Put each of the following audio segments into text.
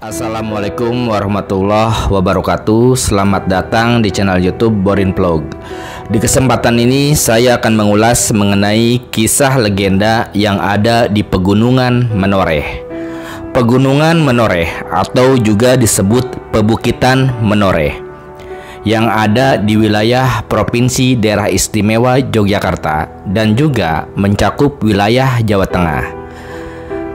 Assalamualaikum warahmatullahi wabarakatuh. Selamat datang di channel YouTube Borin Vlog. Di kesempatan ini saya akan mengulas mengenai kisah legenda yang ada di Pegunungan Menoreh. Pegunungan Menoreh atau juga disebut Pebukitan Menoreh yang ada di wilayah Provinsi Daerah Istimewa Yogyakarta dan juga mencakup wilayah Jawa Tengah.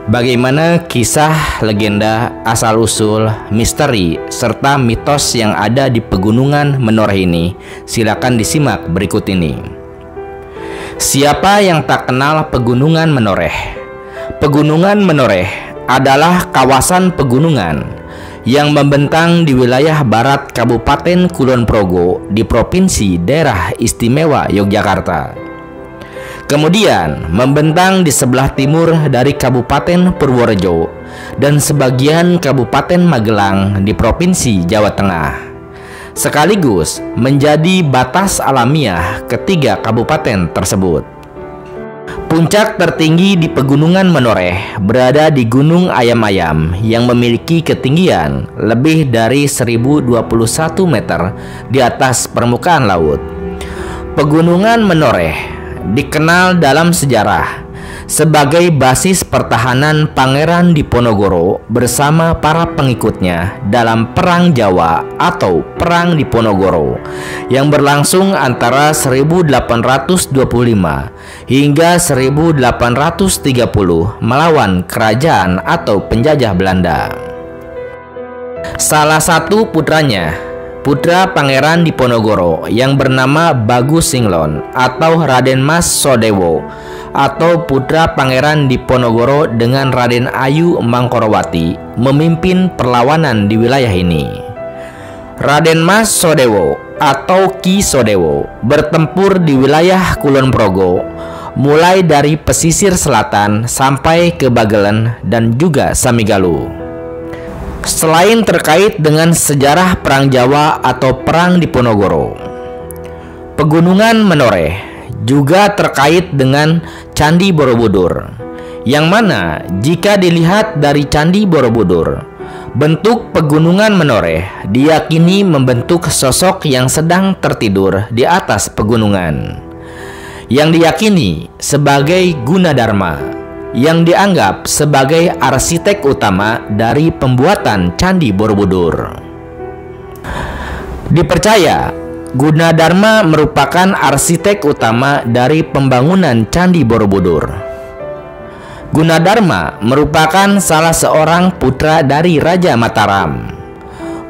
Bagaimana kisah legenda, asal-usul, misteri, serta mitos yang ada di Pegunungan Menoreh ini? Silakan disimak berikut ini. Siapa yang tak kenal Pegunungan Menoreh? Pegunungan Menoreh adalah kawasan pegunungan yang membentang di wilayah barat Kabupaten Kulon Progo di Provinsi Daerah Istimewa Yogyakarta. Kemudian membentang di sebelah timur dari Kabupaten Purworejo dan sebagian Kabupaten Magelang di Provinsi Jawa Tengah, sekaligus menjadi batas alamiah ketiga kabupaten tersebut. Puncak tertinggi di Pegunungan Menoreh berada di Gunung Ayam-Ayam yang memiliki ketinggian lebih dari 1021 meter di atas permukaan laut. Pegunungan Menoreh dikenal dalam sejarah sebagai basis pertahanan Pangeran Diponegoro bersama para pengikutnya dalam Perang Jawa atau Perang Diponegoro yang berlangsung antara 1825 hingga 1830 melawan kerajaan atau penjajah Belanda. Salah satu putranya, putra Pangeran Diponegoro yang bernama Bagus Singlon atau Raden Mas Sodewo, atau putra Pangeran Diponegoro dengan Raden Ayu Mangkorowati, memimpin perlawanan di wilayah ini. Raden Mas Sodewo atau Ki Sodewo bertempur di wilayah Kulon Progo mulai dari pesisir selatan sampai ke Bagelen dan juga Samigalu. Selain terkait dengan sejarah Perang Jawa atau Perang Diponegoro, Pegunungan Menoreh juga terkait dengan Candi Borobudur, yang mana jika dilihat dari Candi Borobudur, bentuk Pegunungan Menoreh diyakini membentuk sosok yang sedang tertidur di atas pegunungan, yang diyakini sebagai Gunadarma, yang dianggap sebagai arsitek utama dari pembuatan Candi Borobudur. Dipercaya Gunadarma merupakan arsitek utama dari pembangunan Candi Borobudur. Gunadarma merupakan salah seorang putra dari Raja Mataram.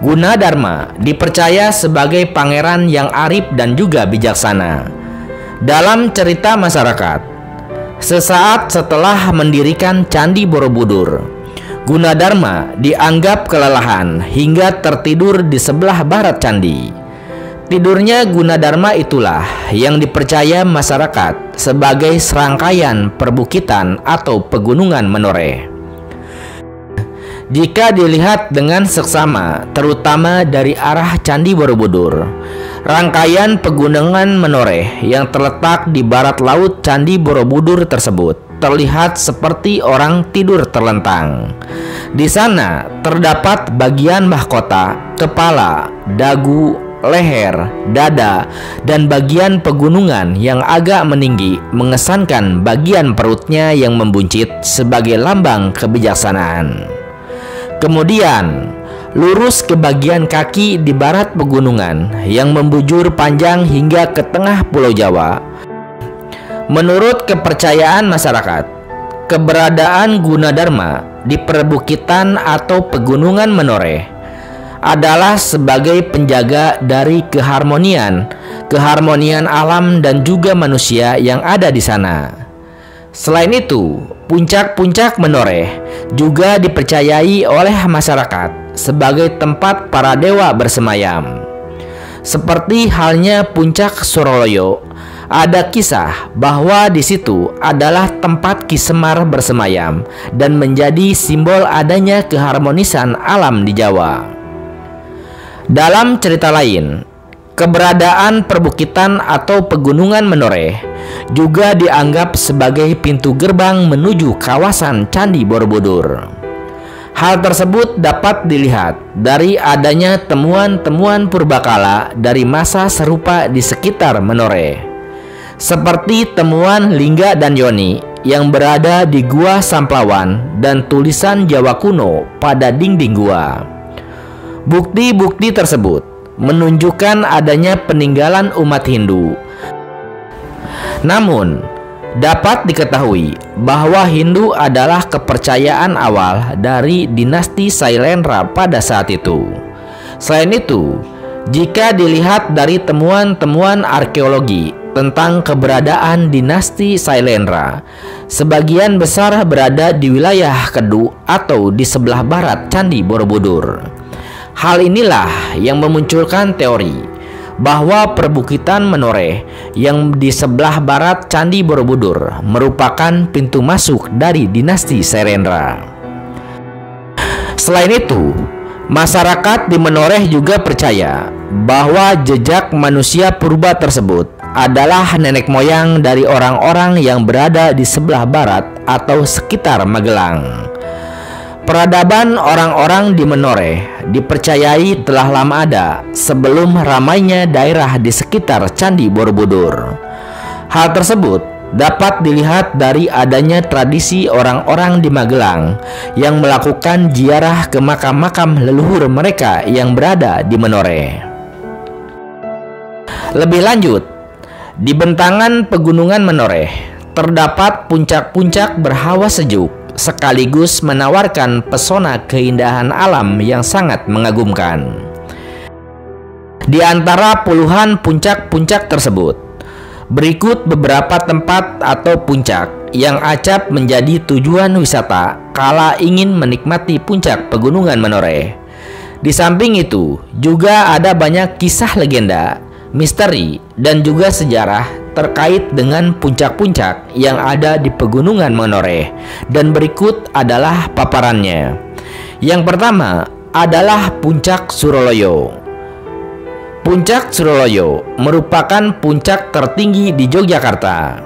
Gunadarma dipercaya sebagai pangeran yang arif dan juga bijaksana. Dalam cerita masyarakat, sesaat setelah mendirikan Candi Borobudur, Gunadarma dianggap kelelahan hingga tertidur di sebelah barat candi. Tidurnya Gunadarma itulah yang dipercaya masyarakat sebagai serangkaian perbukitan atau Pegunungan Menoreh. Jika dilihat dengan seksama, terutama dari arah Candi Borobudur, rangkaian Pegunungan Menoreh yang terletak di barat laut Candi Borobudur tersebut terlihat seperti orang tidur terlentang. Di sana terdapat bagian mahkota, kepala, dagu, leher, dada, dan bagian pegunungan yang agak meninggi mengesankan bagian perutnya yang membuncit sebagai lambang kebijaksanaan. Kemudian lurus ke bagian kaki di barat pegunungan yang membujur panjang hingga ke tengah Pulau Jawa. Menurut kepercayaan masyarakat, keberadaan Gunadarma di perbukitan atau Pegunungan Menoreh adalah sebagai penjaga dari keharmonian alam dan juga manusia yang ada di sana. Selain itu, puncak-puncak Menoreh juga dipercayai oleh masyarakat sebagai tempat para dewa bersemayam. Seperti halnya puncak Suroloyo, ada kisah bahwa di situ adalah tempat Ki Semar bersemayam dan menjadi simbol adanya keharmonisan alam di Jawa. Dalam cerita lain, keberadaan perbukitan atau Pegunungan Menoreh juga dianggap sebagai pintu gerbang menuju kawasan Candi Borobudur. Hal tersebut dapat dilihat dari adanya temuan-temuan purbakala dari masa serupa di sekitar Menoreh, seperti temuan lingga dan yoni yang berada di Gua Samplawan dan tulisan Jawa kuno pada dinding gua. Bukti-bukti tersebut menunjukkan adanya peninggalan umat Hindu. Namun, dapat diketahui bahwa Hindu adalah kepercayaan awal dari dinasti Sailendra pada saat itu. Selain itu, jika dilihat dari temuan-temuan arkeologi tentang keberadaan dinasti Sailendra, sebagian besar berada di wilayah Kedu atau di sebelah barat Candi Borobudur. Hal inilah yang memunculkan teori bahwa perbukitan Menoreh yang di sebelah barat Candi Borobudur merupakan pintu masuk dari dinasti Sailendra. Selain itu, masyarakat di Menoreh juga percaya bahwa jejak manusia purba tersebut adalah nenek moyang dari orang-orang yang berada di sebelah barat atau sekitar Magelang. Peradaban orang-orang di Menoreh dipercayai telah lama ada sebelum ramainya daerah di sekitar Candi Borobudur. Hal tersebut dapat dilihat dari adanya tradisi orang-orang di Magelang yang melakukan ziarah ke makam-makam leluhur mereka yang berada di Menoreh. Lebih lanjut, di bentangan pegunungan Menoreh terdapat puncak-puncak berhawa sejuk sekaligus menawarkan pesona keindahan alam yang sangat mengagumkan. Di antara puluhan puncak-puncak tersebut, berikut beberapa tempat atau puncak yang acap menjadi tujuan wisata kala ingin menikmati puncak pegunungan Menoreh. Di samping itu, juga ada banyak kisah legenda, misteri, dan juga sejarah terkait dengan puncak-puncak yang ada di pegunungan Menoreh, dan berikut adalah paparannya. Yang pertama adalah Puncak Suroloyo. Puncak Suroloyo merupakan puncak tertinggi di Yogyakarta.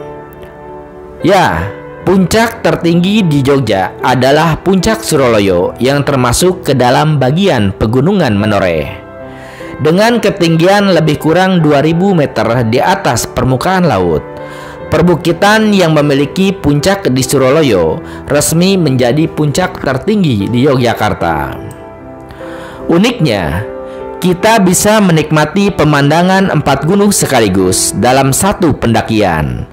Ya, puncak tertinggi di Jogja adalah Puncak Suroloyo yang termasuk ke dalam bagian pegunungan Menoreh. Dengan ketinggian lebih kurang 2000 meter di atas permukaan laut, perbukitan yang memiliki puncak di Suroloyo resmi menjadi puncak tertinggi di Yogyakarta. Uniknya, kita bisa menikmati pemandangan 4 gunung sekaligus dalam satu pendakian.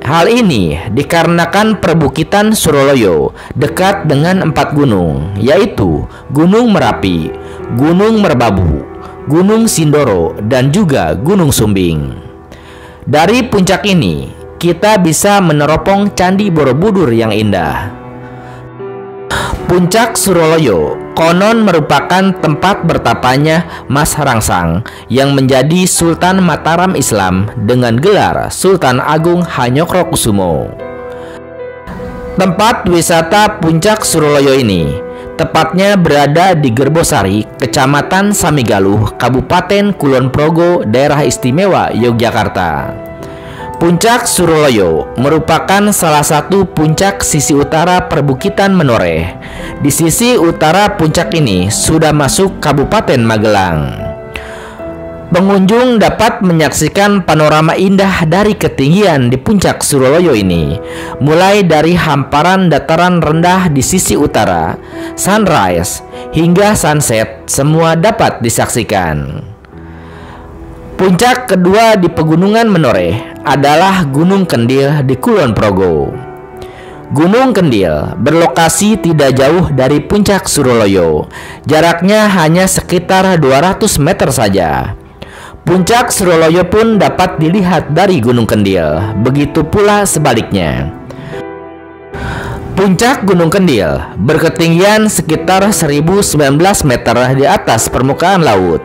Hal ini dikarenakan perbukitan Suroloyo dekat dengan 4 gunung, yaitu Gunung Merapi, Gunung Merbabu, Gunung Sindoro, dan juga Gunung Sumbing. Dari puncak ini, kita bisa meneropong Candi Borobudur yang indah. Puncak Suroloyo konon merupakan tempat bertapanya Mas Rangsang yang menjadi Sultan Mataram Islam dengan gelar Sultan Agung Hanyokrokusumo. Tempat wisata Puncak Suroloyo ini tepatnya berada di Gerbosari, Kecamatan Samigaluh, Kabupaten Kulon Progo, Daerah Istimewa Yogyakarta. Puncak Suroloyo merupakan salah satu puncak sisi utara perbukitan Menoreh. Di sisi utara puncak ini sudah masuk Kabupaten Magelang. Pengunjung dapat menyaksikan panorama indah dari ketinggian di Puncak Suroloyo ini, mulai dari hamparan dataran rendah di sisi utara, sunrise, hingga sunset, semua dapat disaksikan. Puncak kedua di pegunungan Menoreh adalah Gunung Kendil di Kulon Progo. Gunung Kendil berlokasi tidak jauh dari Puncak Suroloyo, jaraknya hanya sekitar 200 meter saja. Puncak Suroloyo pun dapat dilihat dari Gunung Kendil, begitu pula sebaliknya. Puncak Gunung Kendil berketinggian sekitar 1019 meter di atas permukaan laut,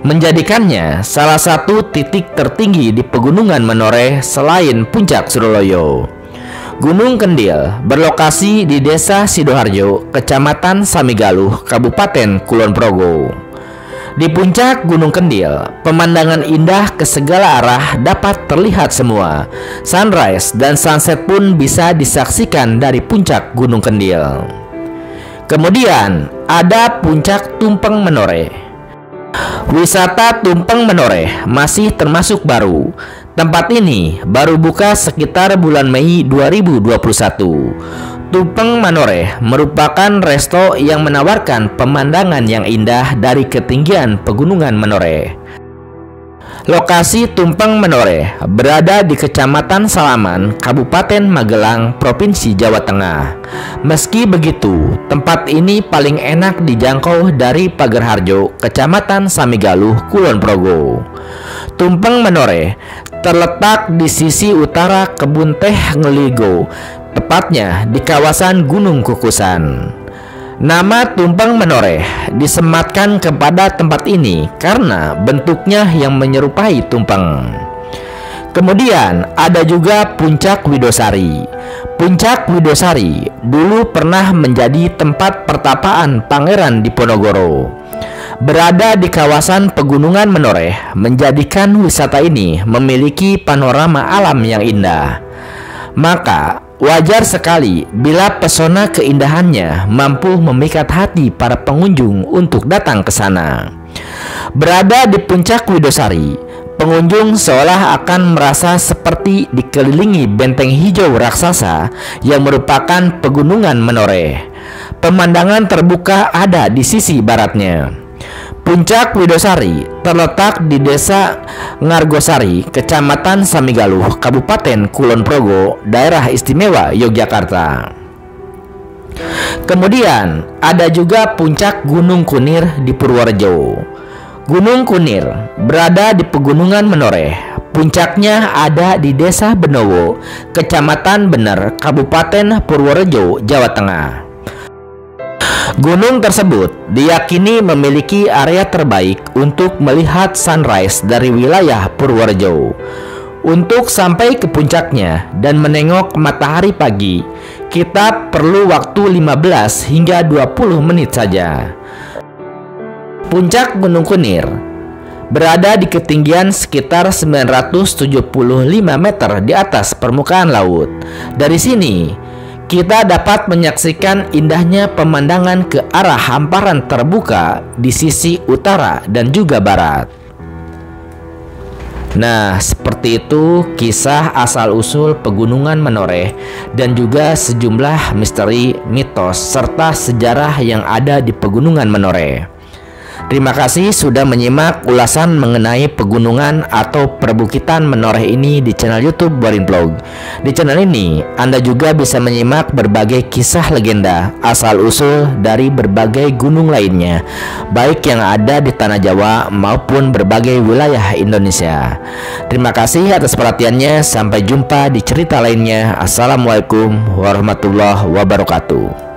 menjadikannya salah satu titik tertinggi di pegunungan Menoreh selain Puncak Suroloyo. Gunung Kendil berlokasi di Desa Sidoharjo, Kecamatan Samigaluh, Kabupaten Kulon Progo. Di puncak Gunung Kendil, pemandangan indah ke segala arah dapat terlihat semua. Sunrise dan sunset pun bisa disaksikan dari puncak Gunung Kendil. Kemudian ada Puncak Tumpeng Menoreh. Wisata Tumpeng Menoreh masih termasuk baru. Tempat ini baru buka sekitar bulan Mei 2021. Tumpeng Menoreh merupakan resto yang menawarkan pemandangan yang indah dari ketinggian pegunungan Menoreh. Lokasi Tumpeng Menoreh berada di Kecamatan Salaman, Kabupaten Magelang, Provinsi Jawa Tengah. Meski begitu, tempat ini paling enak dijangkau dari Pagerharjo, Kecamatan Samigaluh, Kulon Progo. Tumpeng Menoreh terletak di sisi utara Kebun Teh Ngeligo, tepatnya di kawasan Gunung Kukusan. Nama Tumpeng Menoreh disematkan kepada tempat ini karena bentuknya yang menyerupai tumpeng. Kemudian ada juga Puncak Widosari. Puncak Widosari dulu pernah menjadi tempat pertapaan Pangeran Diponegoro. Berada di kawasan pegunungan Menoreh menjadikan wisata ini memiliki panorama alam yang indah. Maka wajar sekali bila pesona keindahannya mampu memikat hati para pengunjung untuk datang ke sana. Berada di Puncak Widosari, pengunjung seolah akan merasa seperti dikelilingi benteng hijau raksasa yang merupakan pegunungan Menoreh. Pemandangan terbuka ada di sisi baratnya. Puncak Widosari terletak di Desa Ngargosari, Kecamatan Samigaluh, Kabupaten Kulon Progo, Daerah Istimewa Yogyakarta. Kemudian ada juga Puncak Gunung Kunir di Purworejo. Gunung Kunir berada di pegunungan Menoreh. Puncaknya ada di Desa Benowo, Kecamatan Bener, Kabupaten Purworejo, Jawa Tengah. Gunung tersebut diyakini memiliki area terbaik untuk melihat sunrise dari wilayah Purworejo. Untuk sampai ke puncaknya dan menengok matahari pagi, kita perlu waktu 15 hingga 20 menit saja. Puncak Gunung Kunir berada di ketinggian sekitar 975 meter di atas permukaan laut. Dari sini kita dapat menyaksikan indahnya pemandangan ke arah hamparan terbuka di sisi utara dan juga barat. Nah, seperti itu kisah asal-usul pegunungan Menoreh dan juga sejumlah misteri, mitos, serta sejarah yang ada di pegunungan Menoreh. Terima kasih sudah menyimak ulasan mengenai pegunungan atau perbukitan Menoreh ini di channel YouTube Borin Vlog. Di channel ini Anda juga bisa menyimak berbagai kisah legenda asal-usul dari berbagai gunung lainnya, baik yang ada di tanah Jawa maupun berbagai wilayah Indonesia. Terima kasih atas perhatiannya. Sampai jumpa di cerita lainnya. Assalamualaikum warahmatullahi wabarakatuh.